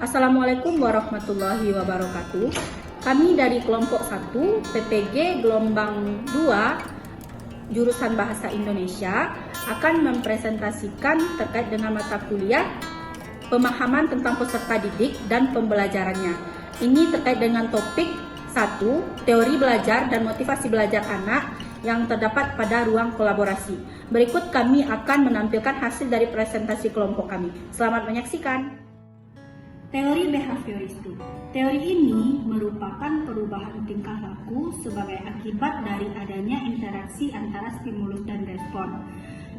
Assalamualaikum warahmatullahi wabarakatuh. Kami dari kelompok 1 PPG gelombang 2 jurusan Bahasa Indonesia akan mempresentasikan terkait dengan mata kuliah pemahaman tentang peserta didik dan pembelajarannya. Ini terkait dengan topik 1, teori belajar dan motivasi belajar anak yang terdapat pada ruang kolaborasi. Berikut kami akan menampilkan hasil dari presentasi kelompok kami. Selamat menyaksikan. Teori behavioristik. Teori ini merupakan perubahan tingkah laku sebagai akibat dari adanya interaksi antara stimulus dan respon.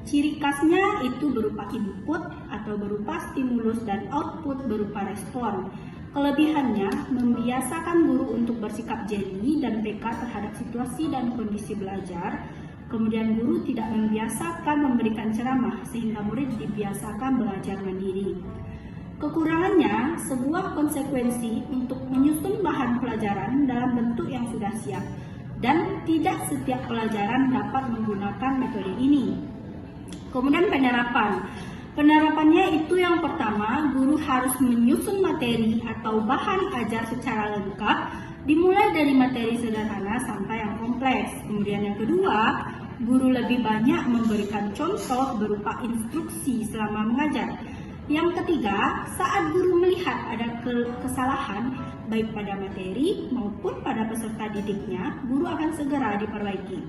Ciri khasnya itu berupa input atau berupa stimulus dan output berupa respon. Kelebihannya membiasakan guru untuk bersikap jeli dan peka terhadap situasi dan kondisi belajar. Kemudian guru tidak membiasakan memberikan ceramah sehingga murid dibiasakan belajar mandiri. Kekurangannya, sebuah konsekuensi untuk menyusun bahan pelajaran dalam bentuk yang sudah siap dan tidak setiap pelajaran dapat menggunakan metode ini. Kemudian penerapan. Penerapannya itu yang pertama, guru harus menyusun materi atau bahan ajar secara lengkap, dimulai dari materi sederhana sampai yang kompleks. Kemudian yang kedua, guru lebih banyak memberikan contoh berupa instruksi selama mengajar. Yang ketiga, saat guru melihat ada kesalahan baik pada materi maupun pada peserta didiknya, guru akan segera diperbaiki.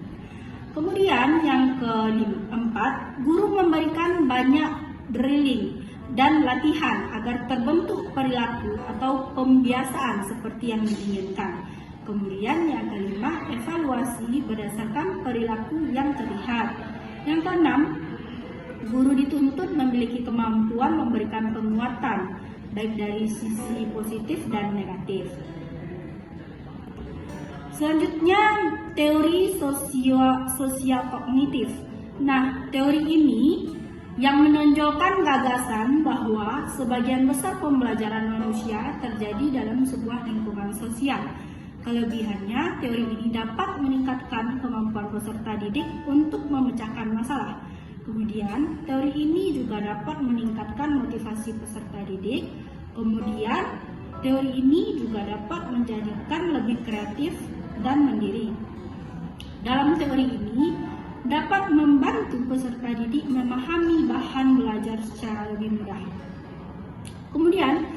Kemudian yang keempat, guru memberikan banyak drilling dan latihan agar terbentuk perilaku atau pembiasaan seperti yang diinginkan. Kemudian yang kelima, evaluasi berdasarkan perilaku yang terlihat. Yang keenam, guru dituntut memiliki kemampuan memberikan penguatan baik dari sisi positif dan negatif. Selanjutnya, teori sosial kognitif. Nah, teori ini yang menonjolkan gagasan bahwa sebagian besar pembelajaran manusia terjadi dalam sebuah lingkungan sosial. Kelebihannya, teori ini dapat meningkatkan kemampuan peserta didik untuk memecahkan masalah. Kemudian, teori ini juga dapat meningkatkan motivasi peserta didik. Kemudian, teori ini juga dapat menjadikan lebih kreatif dan mandiri. Dalam teori ini, dapat membantu peserta didik memahami bahan belajar secara lebih mudah. Kemudian,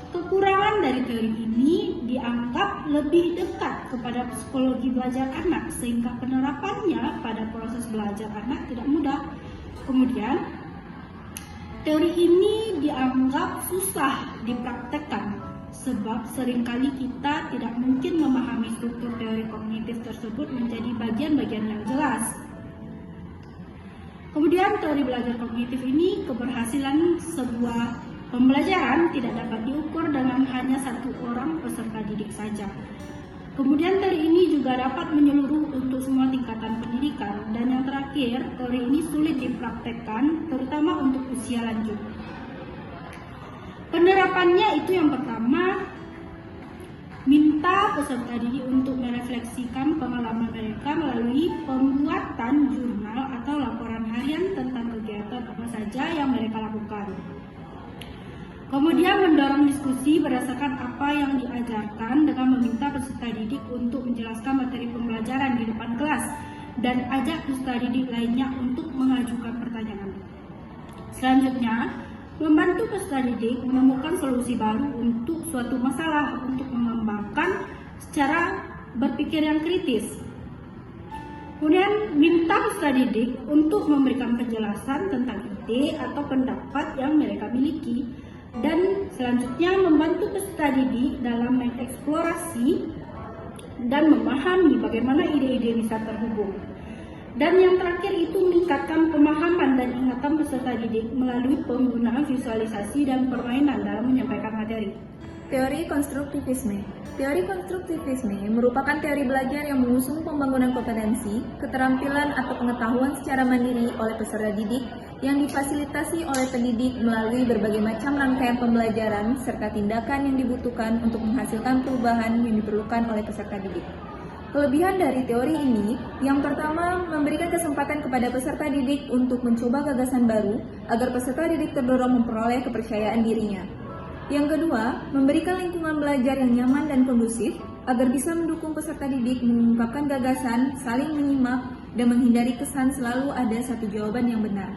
kekurangan dari teori ini dianggap lebih dekat kepada psikologi belajar anak sehingga penerapannya pada proses belajar anak tidak mudah. Kemudian, teori ini dianggap susah dipraktekkan sebab seringkali kita tidak mungkin memahami struktur teori kognitif tersebut menjadi bagian-bagian yang jelas. Kemudian teori belajar kognitif ini keberhasilan sebuah pembelajaran tidak dapat diukur dengan hanya satu orang peserta didik saja. Kemudian teori ini juga dapat menyeluruh untuk semua tingkatan pendidikan. Dan yang terakhir, teori ini sulit dipraktekkan terutama untuk usia lanjut. Penerapannya itu yang pertama, minta peserta didik untuk merefleksikan pengalaman mereka melalui pembuatan jurnal atau laporan harian tentang kegiatan apa saja yang mereka lakukan. Kemudian mendorong diskusi berdasarkan apa yang diajarkan dengan meminta peserta didik untuk menjelaskan materi pembelajaran di depan kelas dan ajak peserta didik lainnya untuk mengajukan pertanyaan. Selanjutnya, membantu peserta didik menemukan solusi baru untuk suatu masalah untuk mengembangkan secara berpikir yang kritis. Kemudian minta peserta didik untuk memberikan penjelasan tentang ide atau pendapat yang mereka miliki. Dan selanjutnya membantu peserta didik dalam mengeksplorasi dan memahami bagaimana ide-ide bisa terhubung. Dan yang terakhir itu meningkatkan pemahaman dan ingatan peserta didik melalui penggunaan visualisasi dan permainan dalam menyampaikan materi. Teori konstruktivisme. Teori konstruktivisme merupakan teori belajar yang mengusung pembangunan kompetensi, keterampilan atau pengetahuan secara mandiri oleh peserta didik yang difasilitasi oleh pendidik melalui berbagai macam rangkaian pembelajaran serta tindakan yang dibutuhkan untuk menghasilkan perubahan yang diperlukan oleh peserta didik. Kelebihan dari teori ini, yang pertama, memberikan kesempatan kepada peserta didik untuk mencoba gagasan baru agar peserta didik terdorong memperoleh kepercayaan dirinya. Yang kedua, memberikan lingkungan belajar yang nyaman dan kondusif agar bisa mendukung peserta didik mengungkapkan gagasan, saling menyimak, dan menghindari kesan selalu ada satu jawaban yang benar.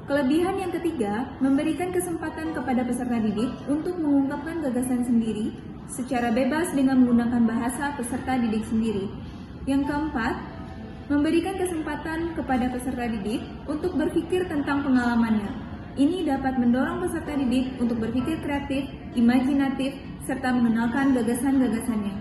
Kelebihan yang ketiga, memberikan kesempatan kepada peserta didik untuk mengungkapkan gagasan sendiri secara bebas dengan menggunakan bahasa peserta didik sendiri. Yang keempat, memberikan kesempatan kepada peserta didik untuk berpikir tentang pengalamannya. Ini dapat mendorong peserta didik untuk berpikir kreatif, imajinatif, serta mengenalkan gagasan-gagasannya.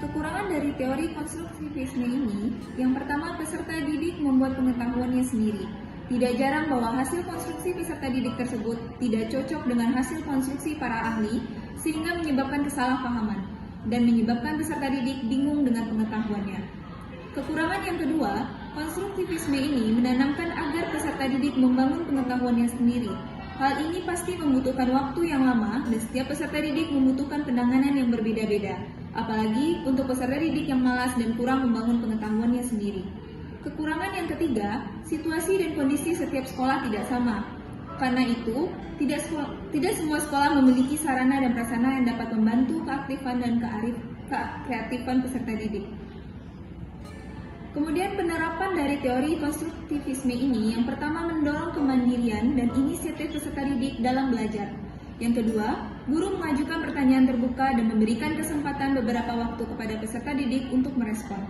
Kekurangan dari teori konstruktivisme ini, yang pertama, peserta didik membuat pengetahuannya sendiri. Tidak jarang bahwa hasil konstruksi peserta didik tersebut tidak cocok dengan hasil konstruksi para ahli, sehingga menyebabkan kesalahpahaman dan menyebabkan peserta didik bingung dengan pengetahuannya. Kekurangan yang kedua, konstruktivisme ini menanamkan agar peserta didik membangun pengetahuannya sendiri. Hal ini pasti membutuhkan waktu yang lama dan setiap peserta didik membutuhkan penanganan yang berbeda-beda, apalagi untuk peserta didik yang malas dan kurang membangun pengetahuannya sendiri. Kekurangan yang ketiga, situasi dan kondisi setiap sekolah tidak sama. Karena itu, tidak semua sekolah memiliki sarana dan prasarana yang dapat membantu keaktifan dan kreatifan peserta didik. Kemudian penerapan dari teori konstruktivisme ini yang pertama mendorong kemandirian dan inisiatif peserta didik dalam belajar. Yang kedua, guru mengajukan pertanyaan terbuka dan memberikan kesempatan beberapa waktu kepada peserta didik untuk merespon.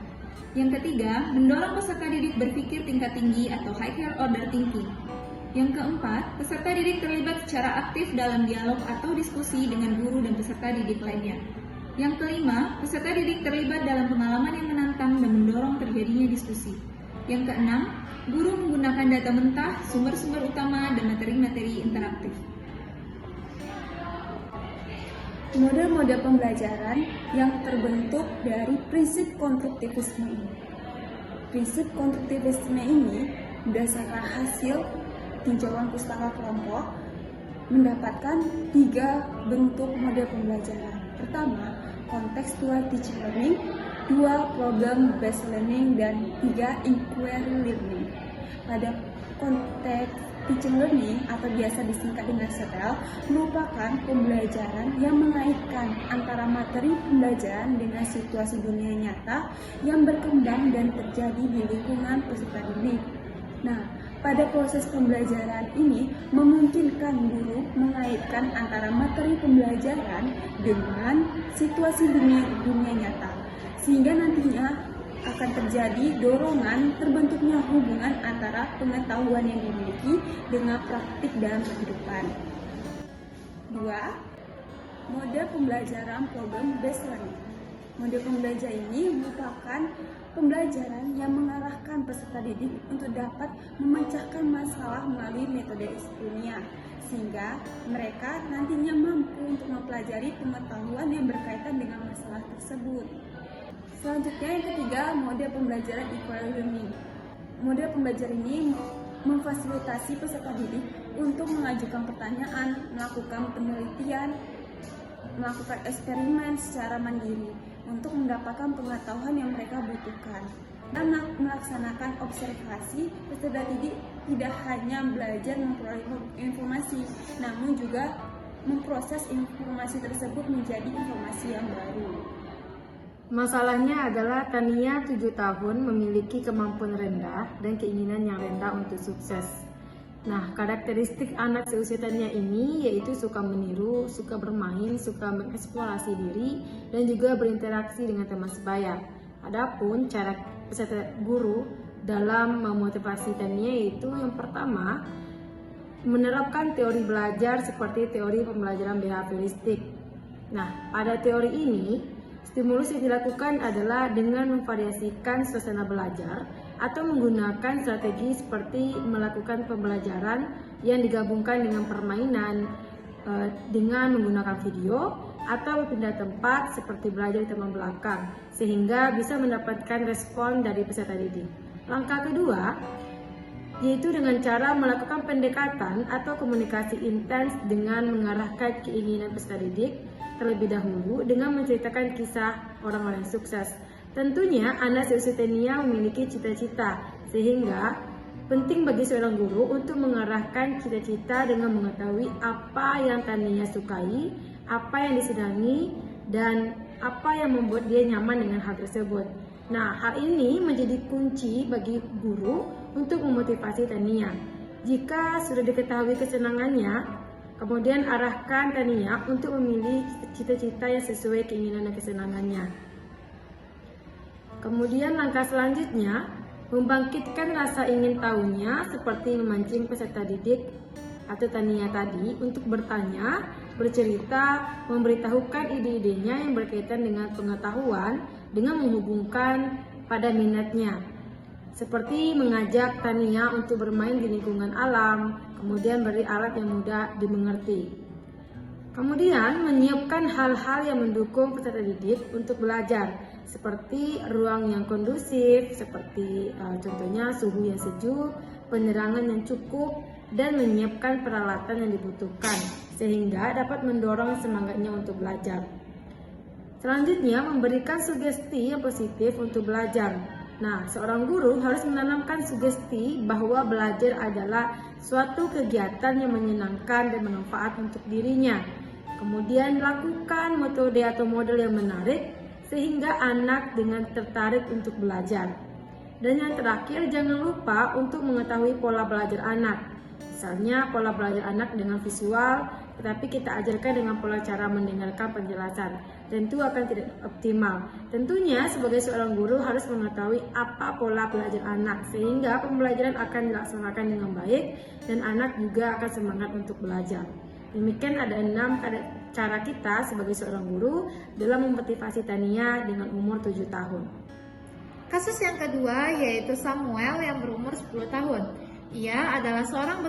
Yang ketiga, mendorong peserta didik berpikir tingkat tinggi atau higher order thinking. Yang keempat, peserta didik terlibat secara aktif dalam dialog atau diskusi dengan guru dan peserta didik lainnya. Yang kelima, peserta didik terlibat dalam pengalaman yang menantang dan mendorong terjadinya diskusi. Yang keenam, guru menggunakan data mentah, sumber-sumber utama, dan materi-materi interaktif. Model-model pembelajaran yang terbentuk dari prinsip konstruktivisme ini. Prinsip konstruktivisme ini berdasarkan hasil tinjauan pustaka kelompok mendapatkan 3 bentuk model pembelajaran. Pertama, contextual teaching learning, 2, problem based learning, dan 3, inquiry learning. Pada konteks teaching learning atau biasa disingkat dengan CTL merupakan pembelajaran yang mengaitkan antara materi pembelajaran dengan situasi dunia nyata yang berkembang dan terjadi di lingkungan peserta didik. Nah, pada proses pembelajaran ini memungkinkan guru mengaitkan antara materi pembelajaran dengan situasi dunia nyata, sehingga nantinya akan terjadi dorongan terbentuknya hubungan antara pengetahuan yang dimiliki dengan praktik dalam kehidupan. 2. Model pembelajaran problem based learning. Model pembelajaran ini merupakan pembelajaran yang mengarahkan peserta didik untuk dapat memecahkan masalah melalui metode ilmiah, sehingga mereka nantinya mampu untuk mempelajari pengetahuan yang berkaitan dengan masalah tersebut. Selanjutnya yang ketiga, model pembelajaran inquiry learning. Model pembelajaran ini memfasilitasi peserta didik untuk mengajukan pertanyaan, melakukan penelitian, melakukan eksperimen secara mandiri untuk mendapatkan pengetahuan yang mereka butuhkan. Dan melaksanakan observasi, peserta didik tidak hanya belajar memperoleh informasi, namun juga memproses informasi tersebut menjadi informasi yang baru. Masalahnya adalah Tania 7 tahun memiliki kemampuan rendah dan keinginan yang rendah untuk sukses. Nah, karakteristik anak seusia Tania ini yaitu suka meniru, suka bermain, suka mengeksplorasi diri, dan juga berinteraksi dengan teman sebaya. Adapun cara peserta guru dalam memotivasi Tania yaitu yang pertama, menerapkan teori belajar seperti teori pembelajaran behavioristik. Nah, pada teori ini, stimulus yang dilakukan adalah dengan memvariasikan suasana belajar atau menggunakan strategi seperti melakukan pembelajaran yang digabungkan dengan permainan dengan menggunakan video atau berpindah tempat seperti belajar di taman belakang sehingga bisa mendapatkan respon dari peserta didik. Langkah kedua yaitu dengan cara melakukan pendekatan atau komunikasi intens dengan mengarahkan keinginan peserta didik terlebih dahulu dengan menceritakan kisah orang-orang sukses. Tentunya anak seusia Tania memiliki cita-cita sehingga Penting bagi seorang guru untuk mengarahkan cita-cita dengan mengetahui apa yang Tania sukai, apa yang disenangi, dan apa yang membuat dia nyaman dengan hal tersebut. Nah, hal ini menjadi kunci bagi guru untuk memotivasi Tania. Jika sudah diketahui kesenangannya, kemudian arahkan Tania untuk memilih cita-cita yang sesuai keinginan dan kesenangannya. Kemudian langkah selanjutnya, membangkitkan rasa ingin tahunya seperti memancing peserta didik atau Tania tadi untuk bertanya, bercerita, memberitahukan ide-idenya yang berkaitan dengan pengetahuan dengan menghubungkan pada minatnya. Seperti mengajak Tania untuk bermain di lingkungan alam, kemudian beri alat yang mudah dimengerti. Kemudian menyiapkan hal-hal yang mendukung peserta didik untuk belajar, seperti ruang yang kondusif, seperti contohnya suhu yang sejuk, penerangan yang cukup, dan menyiapkan peralatan yang dibutuhkan, sehingga dapat mendorong semangatnya untuk belajar. Selanjutnya, memberikan sugesti yang positif untuk belajar. Nah, seorang guru harus menanamkan sugesti bahwa belajar adalah suatu kegiatan yang menyenangkan dan bermanfaat untuk dirinya. Kemudian lakukan metode atau model yang menarik sehingga anak dengan tertarik untuk belajar. Dan yang terakhir, jangan lupa untuk mengetahui pola belajar anak. Misalnya pola belajar anak dengan visual, tetapi kita ajarkan dengan pola cara mendengarkan penjelasan. Tentu akan tidak optimal. Tentunya sebagai seorang guru harus mengetahui apa pola belajar anak sehingga pembelajaran akan dilaksanakan dengan baik dan anak juga akan semangat untuk belajar. Demikian ada 6 cara kita sebagai seorang guru dalam memotivasi Tania dengan umur 7 tahun. Kasus yang kedua yaitu Samuel yang berumur 10 tahun. Ia adalah seorang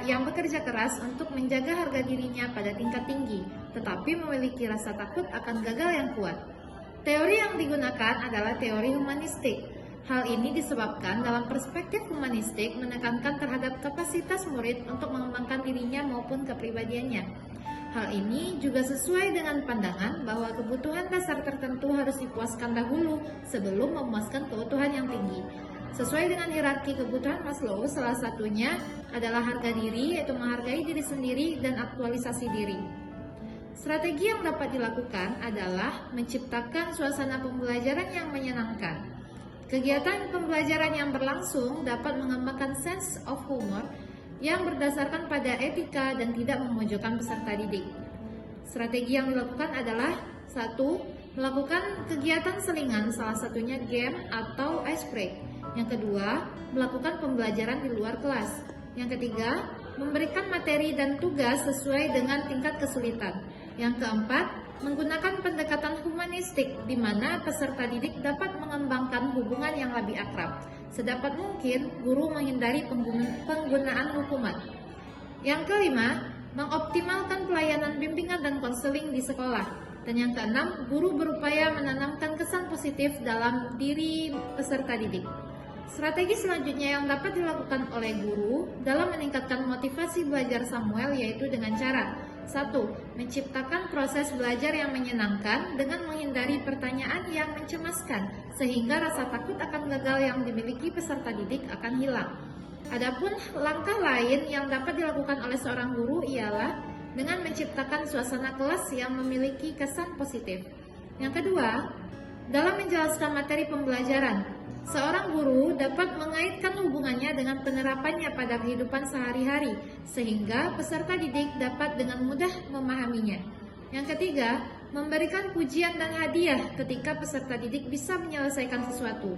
yang bekerja keras untuk menjaga harga dirinya pada tingkat tinggi, tetapi memiliki rasa takut akan gagal yang kuat. Teori yang digunakan adalah teori humanistik. Hal ini disebabkan dalam perspektif humanistik menekankan terhadap kapasitas murid untuk mengembangkan dirinya maupun kepribadiannya. Hal ini juga sesuai dengan pandangan bahwa kebutuhan dasar tertentu harus dipuaskan dahulu sebelum memuaskan keutuhan yang tinggi. Sesuai dengan hierarki kebutuhan Maslow, salah satunya adalah harga diri, yaitu menghargai diri sendiri dan aktualisasi diri. Strategi yang dapat dilakukan adalah menciptakan suasana pembelajaran yang menyenangkan. Kegiatan pembelajaran yang berlangsung dapat mengembangkan sense of humor yang berdasarkan pada etika dan tidak memojokkan peserta didik. Strategi yang dilakukan adalah 1. Melakukan kegiatan selingan, salah satunya game atau ice break. Yang kedua, melakukan pembelajaran di luar kelas. Yang ketiga, memberikan materi dan tugas sesuai dengan tingkat kesulitan. Yang keempat, menggunakan pendekatan humanistik di mana peserta didik dapat mengembangkan hubungan yang lebih akrab. Sedapat mungkin, guru menghindari penggunaan hukuman. Yang kelima, mengoptimalkan pelayanan bimbingan dan konseling di sekolah. Dan yang keenam, guru berupaya menanamkan kesan positif dalam diri peserta didik. Strategi selanjutnya yang dapat dilakukan oleh guru dalam meningkatkan motivasi belajar Samuel yaitu dengan cara 1. Menciptakan proses belajar yang menyenangkan dengan menghindari pertanyaan yang mencemaskan sehingga rasa takut akan gagal yang dimiliki peserta didik akan hilang. Adapun langkah lain yang dapat dilakukan oleh seorang guru ialah dengan menciptakan suasana kelas yang memiliki kesan positif. Yang kedua, dalam menjelaskan materi pembelajaran, seorang guru dapat mengaitkan hubungannya dengan penerapannya pada kehidupan sehari-hari, sehingga peserta didik dapat dengan mudah memahaminya. Yang ketiga, memberikan pujian dan hadiah ketika peserta didik bisa menyelesaikan sesuatu.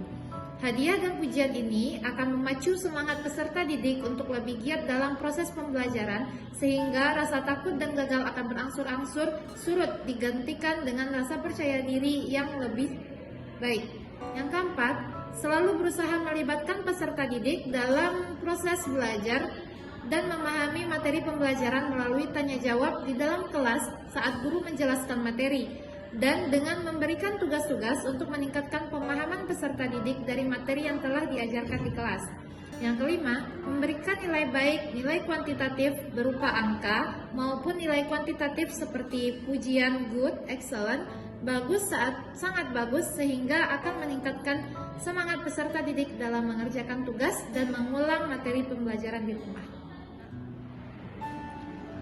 Hadiah dan pujian ini akan memacu semangat peserta didik untuk lebih giat dalam proses pembelajaran, sehingga rasa takut dan gagal akan berangsur-angsur surut digantikan dengan rasa percaya diri yang lebih baik. Yang keempat, selalu berusaha melibatkan peserta didik dalam proses belajar dan memahami materi pembelajaran melalui tanya jawab di dalam kelas saat guru menjelaskan materi, dan dengan memberikan tugas-tugas untuk meningkatkan pemahaman peserta didik dari materi yang telah diajarkan di kelas. Yang kelima, memberikan nilai baik, nilai kuantitatif berupa angka maupun nilai kuantitatif seperti pujian good, excellent, sangat bagus sehingga akan meningkatkan semangat peserta didik dalam mengerjakan tugas dan mengulang materi pembelajaran di rumah.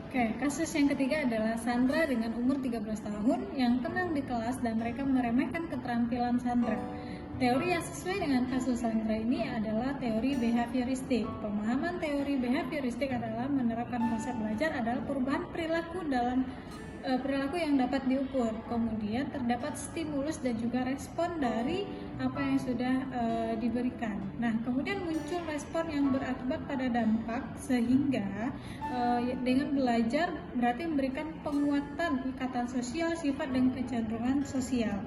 Oke, kasus yang ketiga adalah Sandra dengan umur 13 tahun yang tenang di kelas dan mereka meremehkan keterampilan Sandra. Teori yang sesuai dengan kasus Sandra ini adalah teori behavioristik. Pemahaman teori behavioristik adalah menerapkan konsep belajar adalah perubahan perilaku dalam perilaku yang dapat diukur. Kemudian terdapat stimulus dan juga respon dari apa yang sudah diberikan. Nah, kemudian muncul respon yang berakibat pada dampak sehingga dengan belajar berarti memberikan penguatan ikatan sosial, sifat dan kecenderungan sosial.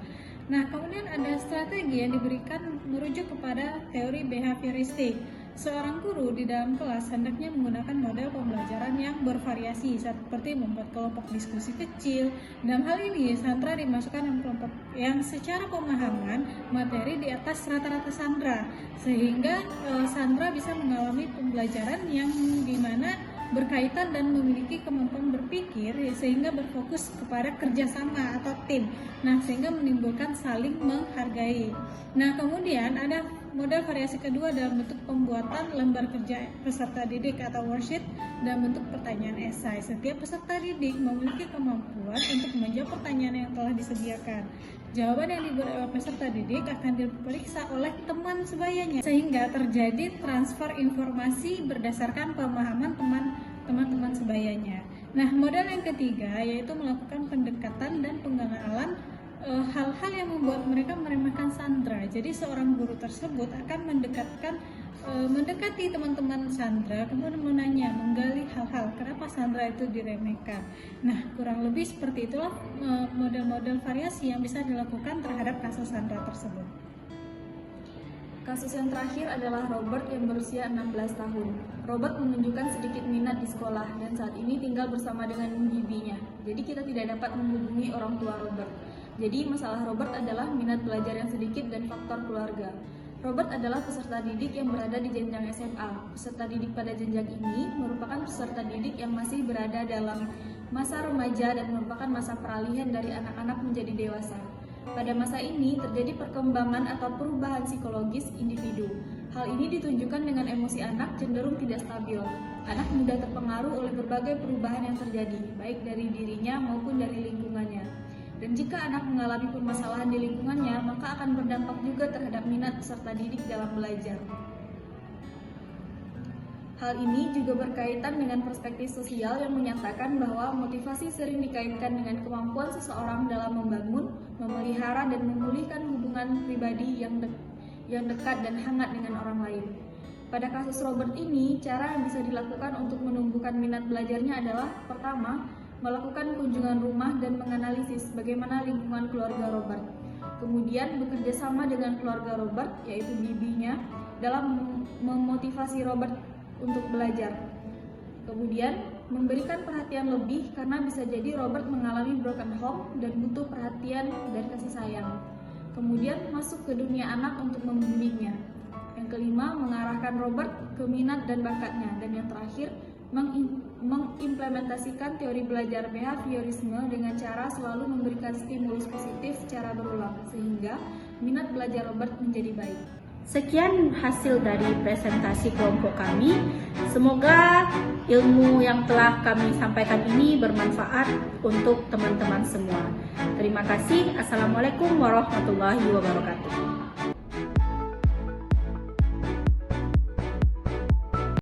Nah, kemudian ada strategi yang diberikan merujuk kepada teori behavioristik. Seorang guru di dalam kelas hendaknya menggunakan model pembelajaran yang bervariasi seperti membuat kelompok diskusi kecil. Dalam hal ini, Sandra dimasukkan dalam kelompok yang secara pemahaman materi di atas rata-rata Sandra, sehingga Sandra bisa mengalami pembelajaran yang dimana berkaitan dan memiliki kemampuan berpikir sehingga berfokus kepada kerjasama atau tim. Nah, sehingga menimbulkan saling menghargai. Nah, kemudian ada model variasi kedua dalam bentuk pembuatan lembar kerja peserta didik atau worksheet dalam bentuk pertanyaan esai. Setiap peserta didik memiliki kemampuan untuk menjawab pertanyaan yang telah disediakan. Jawaban yang diberi oleh peserta didik akan diperiksa oleh teman sebayanya sehingga terjadi transfer informasi berdasarkan pemahaman teman-teman sebayanya. Nah, model yang ketiga yaitu melakukan pendekatan dan pengenalan hal-hal yang membuat mereka meremehkan Sandra. Jadi seorang guru tersebut akan mendekati teman-teman Sandra, kemudian menggali hal-hal kenapa Sandra itu diremehkan. Nah, kurang lebih seperti itulah model-model variasi yang bisa dilakukan terhadap kasus Sandra tersebut. Kasus yang terakhir adalah Robert yang berusia 16 tahun. Robert menunjukkan sedikit minat di sekolah dan saat ini tinggal bersama dengan bibinya. Jadi kita tidak dapat menghubungi orang tua Robert. Jadi masalah Robert adalah minat belajar yang sedikit dan faktor keluarga. Robert adalah peserta didik yang berada di jenjang SMA. Peserta didik pada jenjang ini merupakan peserta didik yang masih berada dalam masa remaja dan merupakan masa peralihan dari anak-anak menjadi dewasa. Pada masa ini terjadi perkembangan atau perubahan psikologis individu. Hal ini ditunjukkan dengan emosi anak cenderung tidak stabil. Anak mudah terpengaruh oleh berbagai perubahan yang terjadi, baik dari dirinya maupun dari lingkungannya. Dan jika anak mengalami permasalahan di lingkungannya, maka akan berdampak juga terhadap minat peserta didik dalam belajar. Hal ini juga berkaitan dengan perspektif sosial yang menyatakan bahwa motivasi sering dikaitkan dengan kemampuan seseorang dalam membangun, memelihara, dan memulihkan hubungan pribadi yang dekat dan hangat dengan orang lain. Pada kasus Robert ini, cara yang bisa dilakukan untuk menumbuhkan minat belajarnya adalah pertama, melakukan kunjungan rumah dan menganalisis bagaimana lingkungan keluarga Robert. Kemudian bekerja sama dengan keluarga Robert, yaitu bibinya, dalam memotivasi Robert untuk belajar. Kemudian memberikan perhatian lebih karena bisa jadi Robert mengalami broken home dan butuh perhatian dan kasih sayang. Kemudian masuk ke dunia anak untuk membimbingnya. Yang kelima, mengarahkan Robert ke minat dan bakatnya. Dan yang terakhir, mengimplementasikan teori belajar behaviorisme dengan cara selalu memberikan stimulus positif secara berulang sehingga minat belajar Robert menjadi baik. Sekian hasil dari presentasi kelompok kami. Semoga ilmu yang telah kami sampaikan ini bermanfaat untuk teman-teman semua. Terima kasih. Assalamualaikum warahmatullahi wabarakatuh.